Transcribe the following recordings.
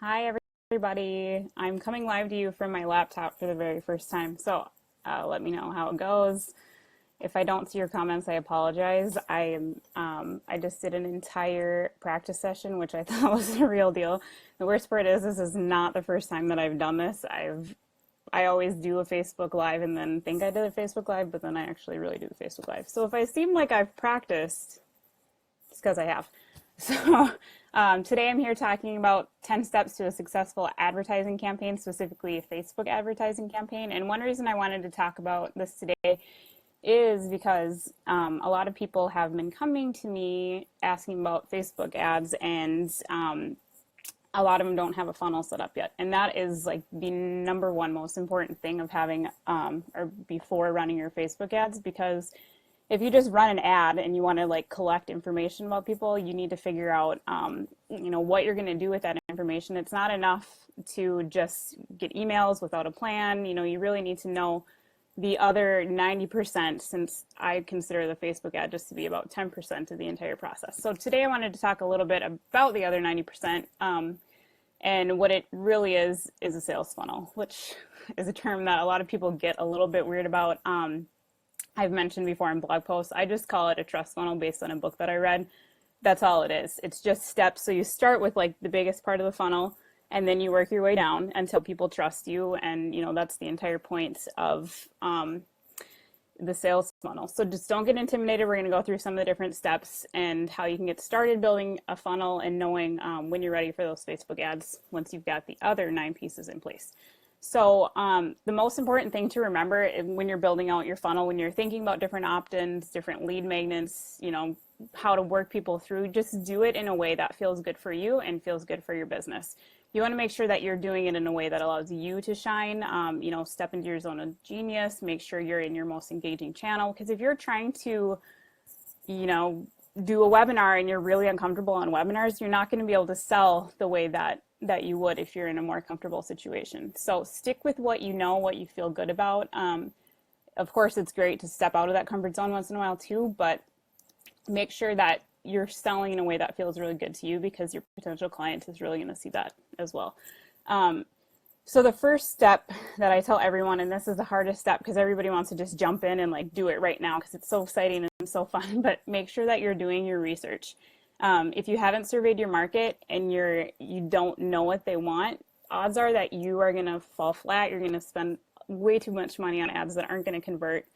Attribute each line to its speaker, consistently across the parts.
Speaker 1: Hi, everybody. I'm coming live to you from my laptop for the very first time. Let me know how it goes. If I don't see your comments, I apologize. I just did an entire practice session, which I thought was the real deal. The worst part is this is not the first time that I've done this. I always do a Facebook Live and then think I did a Facebook Live, but then I actually really do the Facebook Live. So if I seem like I've practiced, it's because I have. So today I'm here talking about 10 steps to a successful advertising campaign, specifically a Facebook advertising campaign. And one reason I wanted to talk about this today is because a lot of people have been coming to me asking about Facebook ads, and a lot of them don't have a funnel set up yet. And that is like the number one most important thing of having or before running your Facebook ads, because if you just run an ad and you want to like collect information about people, you need to figure out, what you're going to do with that information. It's not enough to just get emails without a plan. You really need to know the other 90%, since I consider the Facebook ad just to be about 10% of the entire process. So today I wanted to talk a little bit about the other 90%, and what it really is a sales funnel, which is a term that a lot of people get a little bit weird about. I've mentioned before in blog posts, I just call it a trust funnel based on a book that I read. That's all it is. It's just steps. So you start with like the biggest part of the funnel, and then you work your way down until people trust you. And, that's the entire point of the sales funnel. So just don't get intimidated. We're going to go through some of the different steps and how you can get started building a funnel and knowing when you're ready for those Facebook ads once you've got the other 9 pieces in place. So the most important thing to remember when you're building out your funnel, when you're thinking about different opt-ins, different lead magnets, how to work people through, just do it in a way that feels good for you and feels good for your business. You want to make sure that you're doing it in a way that allows you to shine, step into your zone of genius, make sure you're in your most engaging channel. Because if you're trying to, do a webinar and you're really uncomfortable on webinars, you're not going to be able to sell the way that you would if you're in a more comfortable situation. So stick with what you know, what you feel good about. Of course, it's great to step out of that comfort zone once in a while too, but make sure that you're selling in a way that feels really good to you, because your potential client is really going to see that as well. So the first step that I tell everyone, and this is the hardest step because everybody wants to just jump in and like do it right now because it's so exciting and so fun, but make sure that you're doing your research. If you haven't surveyed your market and you don't know what they want, odds are that you are going to fall flat. You're going to spend way too much money on ads that aren't going to convert.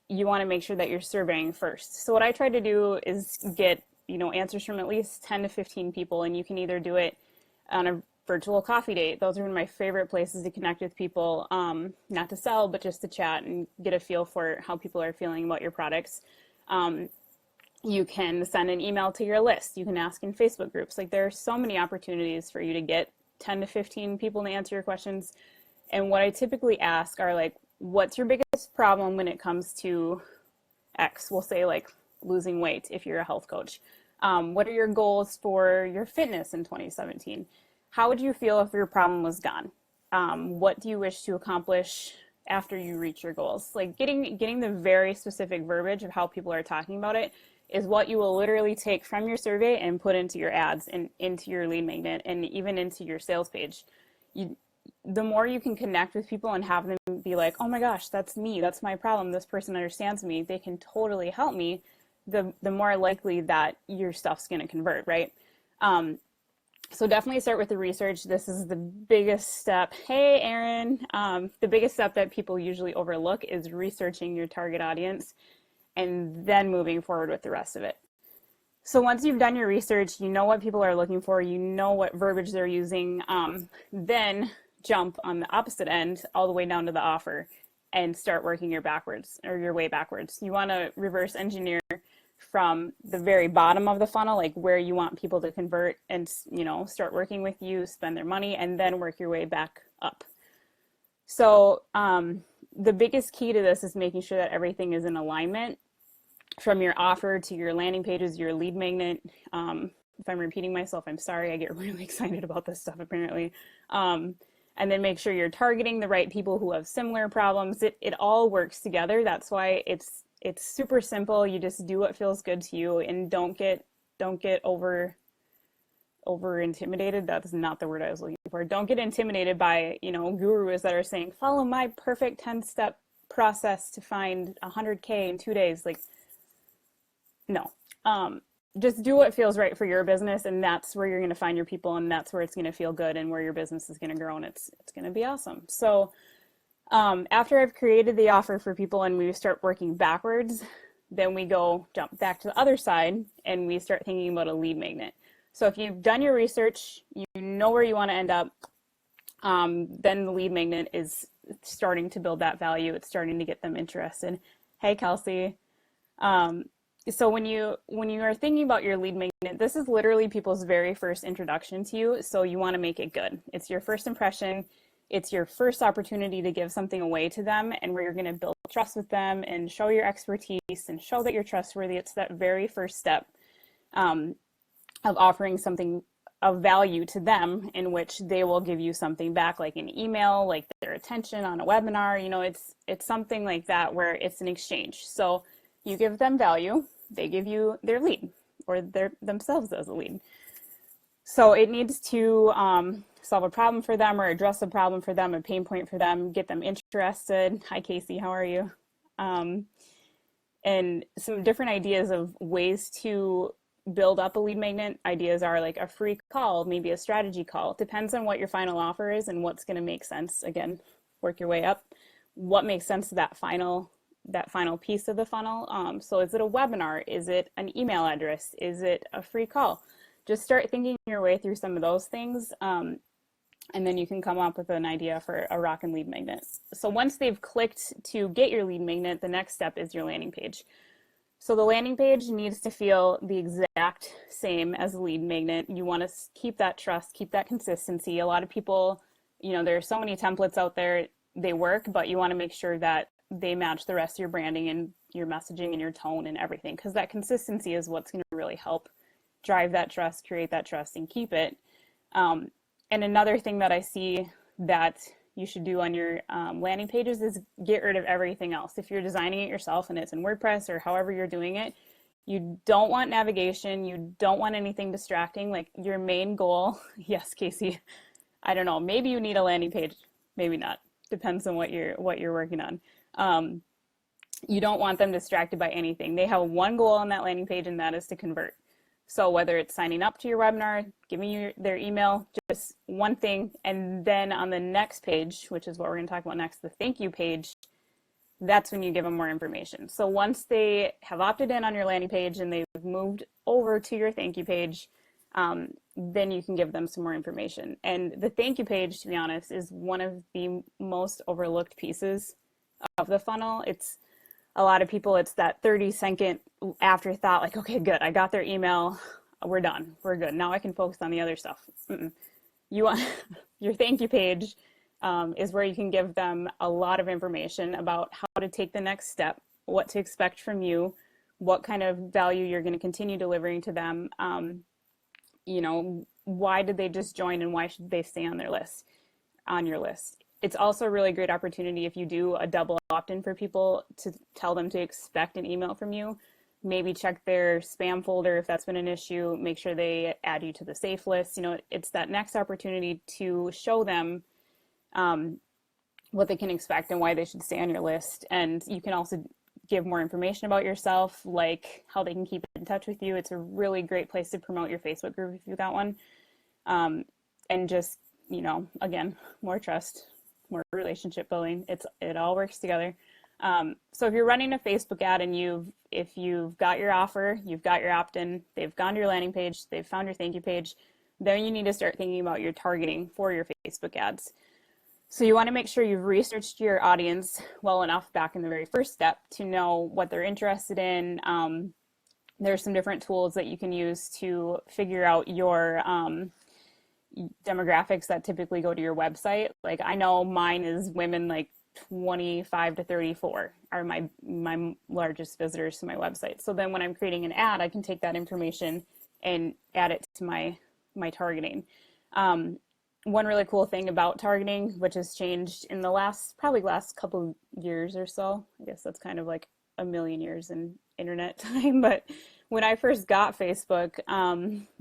Speaker 1: You want to make sure that you're surveying first. So what I try to do is get, answers from at least 10 to 15 people, and you can either do it on a virtual coffee date. Those are one of my favorite places to connect with people, not to sell, but just to chat and get a feel for how people are feeling about your products. You can send an email to your list. You can ask in Facebook groups. Like, there are so many opportunities for you to get 10 to 15 people to answer your questions. And what I typically ask are like, what's your biggest problem when it comes to X? We'll say like losing weight if you're a health coach. What are your goals for your fitness in 2017? How would you feel if your problem was gone? What do you wish to accomplish after you reach your goals? Like getting the very specific verbiage of how people are talking about it is what you will literally take from your survey and put into your ads and into your lead magnet and even into your sales page. The more you can connect with people and have them be like, oh my gosh, that's me, that's my problem, this person understands me, they can totally help me, the more likely that your stuff's going to convert, right? So definitely start with the research. This is the biggest step. Hey, Erin. The biggest step that people usually overlook is researching your target audience and then moving forward with the rest of it. So once you've done your research, you know what people are looking for, you know what verbiage they're using, then jump on the opposite end all the way down to the offer and start working your way backwards. You want to reverse engineer from the very bottom of the funnel, like where you want people to convert and, start working with you, spend their money, and then work your way back up. So the biggest key to this is making sure that everything is in alignment, from your offer to your landing pages, your lead magnet. If I'm repeating myself, I'm sorry. I get really excited about this stuff apparently. And then make sure you're targeting the right people who have similar problems. It all works together. That's why it's super simple. You just do what feels good to you, and don't get over over intimidated. That's not the word I was looking for. Don't get intimidated by, gurus that are saying, follow my perfect 10-step process to find 100K in 2 days. Like, no. Just do what feels right for your business, and that's where you're going to find your people, and that's where it's going to feel good, and where your business is going to grow, and it's going to be awesome. So after I've created the offer for people and we start working backwards, then we jump back to the other side and we start thinking about a lead magnet. So if you've done your research, you know where you want to end up, then the lead magnet is starting to build that value. It's starting to get them interested. Hey, Kelsey. So when you are thinking about your lead magnet, this is literally people's very first introduction to you. So you want to make it good. It's your first impression. It's your first opportunity to give something away to them, and where you're going to build trust with them and show your expertise and show that you're trustworthy. It's that very first step of offering something of value to them, in which they will give you something back, like an email, like their attention on a webinar. It's something like that where it's an exchange. So you give them value, they give you their lead, or themselves as a lead. So it needs to solve a problem for them, or address a problem for them, a pain point for them, get them interested. Hi, Casey, how are you? And some different ideas of ways to build up a lead magnet. Ideas are like a free call, maybe a strategy call. It depends on what your final offer is and what's going to make sense. Again, work your way up. What makes sense to that final piece of the funnel? So is it a webinar? Is it an email address? Is it a free call? Just start thinking your way through some of those things, and then you can come up with an idea for a rockin' lead magnet. So once they've clicked to get your lead magnet, the next step is your landing page. So the landing page needs to feel the exact same as the lead magnet. You want to keep that trust, keep that consistency. A lot of people, there are so many templates out there, they work, but you want to make sure that they match the rest of your branding and your messaging and your tone and everything, because that consistency is what's going to really help drive that trust, create that trust, and keep it. And another thing that I see that you should do on your landing pages is get rid of everything else. If you're designing it yourself and it's in WordPress or however you're doing it, you don't want navigation. You don't want anything distracting. Like your main goal, yes, Casey, I don't know, maybe you need a landing page, maybe not. Depends on what you're working on. You don't want them distracted by anything. They have one goal on that landing page, and that is to convert. So whether it's signing up to your webinar, giving you their email, just one thing. And then on the next page, which is what we're going to talk about next, the thank you page, that's when you give them more information. So once they have opted in on your landing page and they've moved over to your thank you page, then you can give them some more information. And the thank you page, to be honest, is one of the most overlooked pieces of the funnel. It's a lot of people, it's that 30-second afterthought, like, okay, good, I got their email, we're done, we're good, now I can focus on the other stuff. You want your thank you page is where you can give them a lot of information about how to take the next step, what to expect from you, what kind of value you're going to continue delivering to them. Why did they just join, and why should they stay on your list? It's also a really great opportunity if you do a double opt-in for people to tell them to expect an email from you. Maybe check their spam folder if that's been an issue. Make sure they add you to the safe list. It's that next opportunity to show them what they can expect and why they should stay on your list. And you can also give more information about yourself, like how they can keep in touch with you. It's a really great place to promote your Facebook group if you've got one. And just, again, more trust, more relationship building. It all works together. So if you're running a Facebook ad and if you've got your offer, you've got your opt-in, they've gone to your landing page, they've found your thank you page, then you need to start thinking about your targeting for your Facebook ads. So you want to make sure you've researched your audience well enough back in the very first step to know what they're interested in. There's some different tools that you can use to figure out your demographics that typically go to your website. Like I know mine is women like 25 to 34 are my largest visitors to my website. So then when I'm creating an ad, I can take that information and add it to my targeting. One really cool thing about targeting, which has changed in the last couple years or so, I guess that's kind of like a million years in internet time, but when I first got Facebook,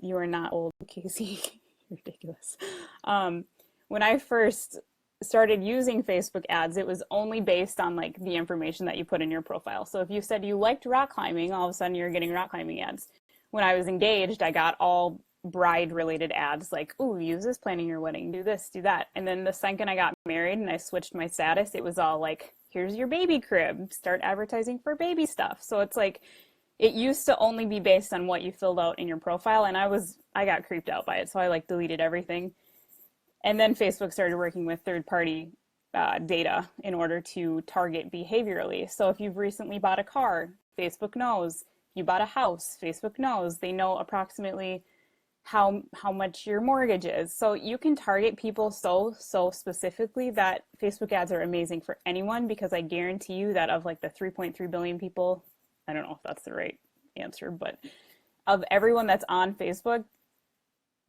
Speaker 1: you are not old, Casey. Ridiculous. Um, when I first started using Facebook ads, it was only based on like the information that you put in your profile. So if you said you liked rock climbing, all of a sudden you're getting rock climbing ads. When I was engaged, I got all bride related ads like, ooh, use this planning your wedding, do this, do that. And then the second I got married and I switched my status, it was all like, here's your baby crib, start advertising for baby stuff. So it's like, it used to only be based on what you filled out in your profile, and I got creeped out by it, so I like deleted everything. And then Facebook started working with third-party data in order to target behaviorally. So if you've recently bought a car, Facebook knows. If you bought a house, Facebook knows. They know approximately how much your mortgage is. So you can target people so specifically that Facebook ads are amazing for anyone, because I guarantee you that of like the 3.3 billion people, I don't know if that's the right answer, but of everyone that's on Facebook,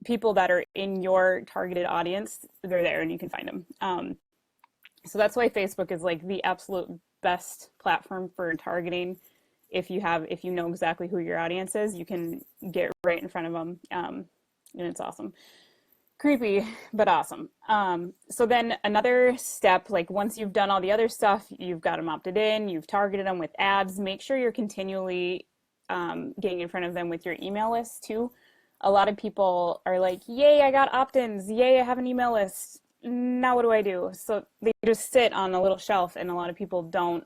Speaker 1: people that are in your targeted audience, they're there and you can find them. So that's why Facebook is like the absolute best platform for targeting. If you know exactly who your audience is, you can get right in front of them, and it's awesome. Creepy, but awesome. So then another step, like once you've done all the other stuff, you've got them opted in, you've targeted them with ads, make sure you're continually getting in front of them with your email list too. A lot of people are like, yay, I got opt-ins, yay, I have an email list. Now what do I do? So they just sit on a little shelf, and a lot of people don't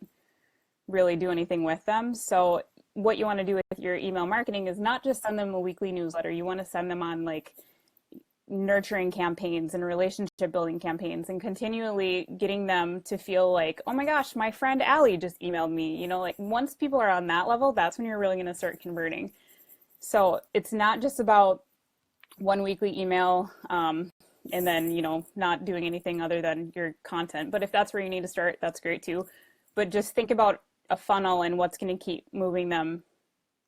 Speaker 1: really do anything with them. So what you want to do with your email marketing is not just send them a weekly newsletter. You want to send them on like nurturing campaigns and relationship building campaigns, and continually getting them to feel like, oh my gosh, my friend Allie just emailed me. You know, like once people are on that level, that's when you're really going to start converting. So it's not just about one weekly email and then, you know, not doing anything other than your content. But if that's where you need to start, that's great too. But just think about a funnel and what's going to keep moving them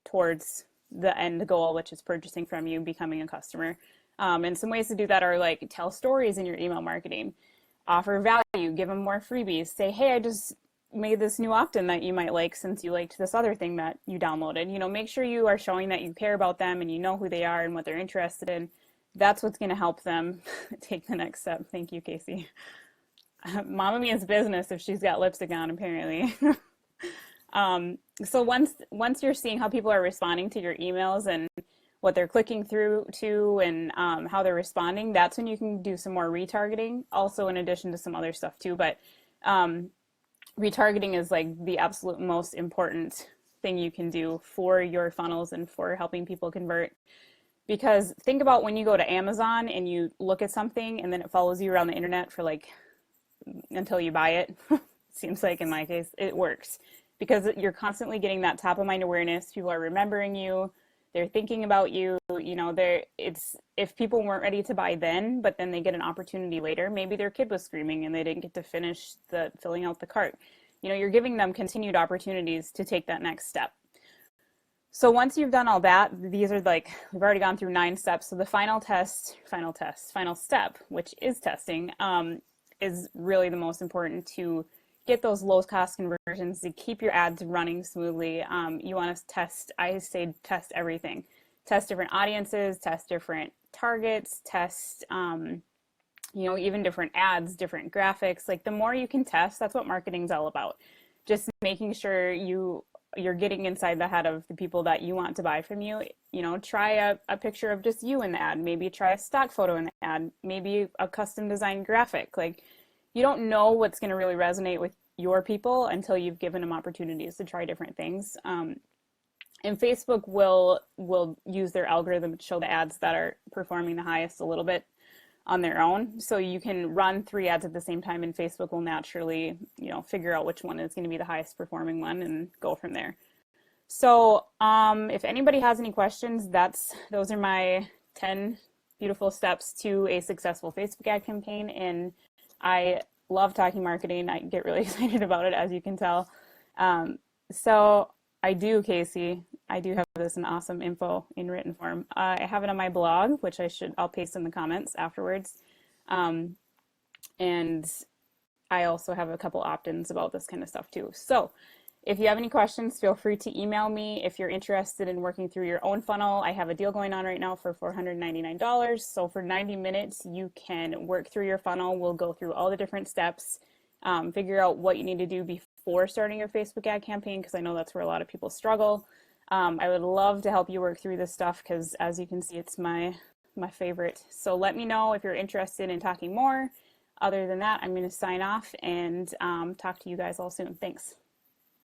Speaker 1: towards the end goal, which is purchasing from you, becoming a customer. And some ways to do that are like tell stories in your email marketing, offer value, give them more freebies, say, hey, I just made this new opt-in that you might like since you liked this other thing that you downloaded. You know, make sure you are showing that you care about them and you know who they are and what they're interested in. That's what's going to help them take the next step. Thank you, Casey. Mama means business if she's got lipstick on, apparently. So once you're seeing how people are responding to your emails and what they're clicking through to and how they're responding, that's when you can do some more retargeting, also in addition to some other stuff too. But retargeting is like the absolute most important thing you can do for your funnels and for helping people convert. Because think about when you go to Amazon and you look at something and then it follows you around the internet for like until you buy it. Seems like in my case it works, because you're constantly getting that top of mind awareness. People are remembering you, they're thinking about you. You know, if people weren't ready to buy then, but then they get an opportunity later, maybe their kid was screaming and they didn't get to finish filling out the cart. You know, you're giving them continued opportunities to take that next step. So once you've done all that, these are like, we've already gone through 9 steps. So the final step, which is testing, is really the most important to get those low cost conversions, to keep your ads running smoothly. You want to test, I say test everything. Test different audiences, test different targets, test, even different ads, different graphics. Like the more you can test, that's what marketing's all about. Just making sure you're getting inside the head of the people that you want to buy from you. You know, try a picture of just you in the ad, maybe try a stock photo in the ad, maybe a custom designed graphic. Like you don't know what's going to really resonate with your people until you've given them opportunities to try different things. And Facebook will use their algorithm to show the ads that are performing the highest a little bit on their own. So you can run 3 ads at the same time and Facebook will naturally, figure out which one is going to be the highest performing one and go from there. So if anybody has any questions, those are my 10 beautiful steps to a successful Facebook ad campaign. And I love talking marketing. I get really excited about it, as you can tell. So I do, Casey, I do have this in awesome info in written form. I have it on my blog, which I'll paste in the comments afterwards. And I also have a couple opt-ins about this kind of stuff too. So If you have any questions, feel free to email me. If you're interested in working through your own funnel, I have a deal going on right now for $499. So for 90 minutes, you can work through your funnel. We'll go through all the different steps, figure out what you need to do before starting your Facebook ad campaign, because I know that's where a lot of people struggle. I would love to help you work through this stuff because, as you can see, it's my favorite. So let me know if you're interested in talking more. Other than that, I'm going to sign off and talk to you guys all soon. Thanks.